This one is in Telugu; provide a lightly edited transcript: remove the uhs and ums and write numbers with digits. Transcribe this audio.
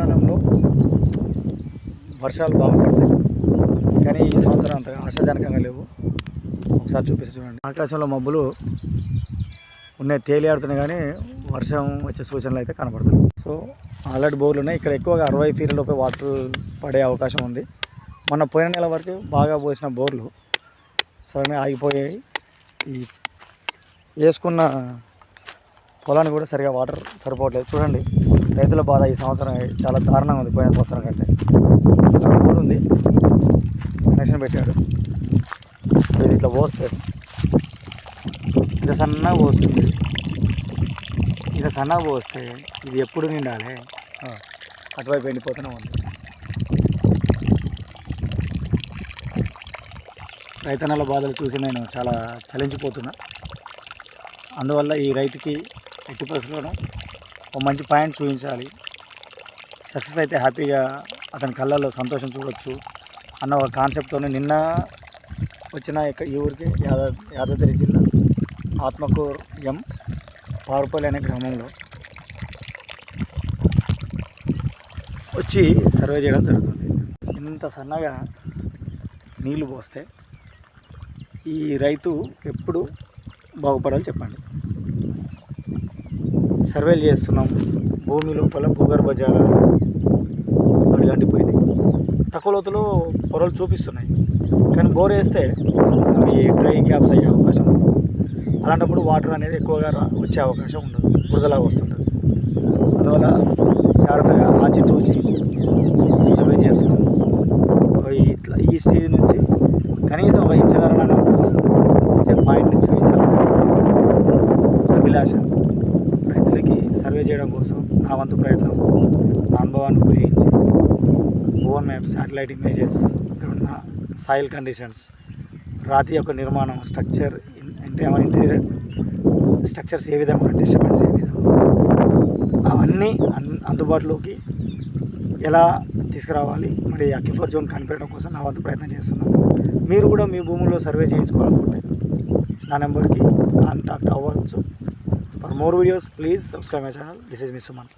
కాలంలో వర్షాలు బాగుపడతాయి, కానీ ఈ సంవత్సరం అంత ఆశాజనకంగా లేవు. ఒకసారి చూపిస్తే చూడండి. ఆకాశంలో మబ్బులు ఉన్నాయి, తేలియాడుతున్నాయి, కానీ వర్షం వచ్చే సూచనలు అయితే కనపడుతుంది. సో ఆల్రెడీ బోర్లు ఉన్నాయి. ఇక్కడ ఎక్కువగా 60 ఫీట్ల లోపే వాటర్ పడే అవకాశం ఉంది. మొన్న పోయిన నెల వరకు బాగా పోసిన బోర్లు సడన్గా ఆగిపోయాయి. ఈ వేసుకున్న పొలానికి కూడా సరిగా వాటర్ సరిపోవట్లేదు. చూడండి, రైతుల బాధ ఈ సంవత్సరం చాలా దారుణంగా ఉంది. పోయిన సంవత్సరం కంటే బోర్ ఉంది, కనెక్షన్ పెట్టాడు. ఇది ఇట్లా పోస్తే ఇంత సన్నగా పోస్తుంది. ఇంత సన్నగా పోస్తే ఇది ఎప్పుడు నిండాలి? అటువైపు ఎండిపోతూనే ఉంది. రైతన్నల బాధలు చూసి నేను చాలా చలించిపోతున్నా. అందువల్ల ఈ రైతుకి ఎట్టి పరిస్థితుల్లోనూ ఒక మంచి పాయింట్ చూపించాలి. సక్సెస్ అయితే హ్యాపీగా అతని కళ్ళల్లో సంతోషం చూడవచ్చు అన్న ఒక కాన్సెప్ట్తోనే నిన్న వచ్చిన ఈ ఊరికి యాదాద్రి జిల్లా ఆత్మకూరు పారుపల్లి అనే గ్రామంలో వచ్చి సర్వే చేయడం జరుగుతుంది. ఇంత సన్నగా నీళ్లు పోస్తే ఈ రైతు ఎప్పుడు బాగుపడాలి చెప్పండి. సర్వేలు చేస్తున్నాం, భూమి లోపల భూగర్భ జలాలు అడిగంటిపోయినాయి. తక్కువ లోతులో పొరలు చూపిస్తున్నాయి, కానీ బోర్ వేస్తే అవి డ్రై గ్యాప్స్ అయ్యే అవకాశం ఉంది. అలాంటప్పుడు వాటర్ అనేది ఎక్కువగా వచ్చే అవకాశం ఉండదు, బురదలాగా వస్తుంటుంది. అందువల్ల జాగ్రత్తగా ఆచితూచి సర్వే చేస్తున్నాం. ఇట్లా ఈ స్టేజ్ నుంచి కనీసం ఒక ఇంచున్నర వచ్చే పాయింట్ని చూపించాలి. అభిలాష రైతులకి సర్వే చేయడం కోసం నా వంతు ప్రయత్నం, నా అనుభవాన్ని ఉపయోగించి గూగుల్ మ్యాప్స్, శాటిలైట్ ఇమేజెస్, ఇక్కడ ఉన్న సాయిల్ కండిషన్స్, రాతి యొక్క నిర్మాణం, స్ట్రక్చర్ అంటే మన ఇంటీరియర్ స్ట్రక్చర్స్ ఏ విధంగా ఉన్నాయి, డిస్టర్బెన్స్ ఏ విధంగా, అవన్నీ అందుబాటులోకి ఎలా తీసుకురావాలి, మరి అక్యుఫర్ జోన్ కనిపెట్టడం కోసం నా వంతు ప్రయత్నం చేస్తున్నాను. మీరు కూడా మీ భూముల్లో సర్వే చేయించుకోవాలనుకుంటే నా నెంబర్కి కాంటాక్ట్ అవ్వచ్చు. For more videos please subscribe my channel. This is me Suman.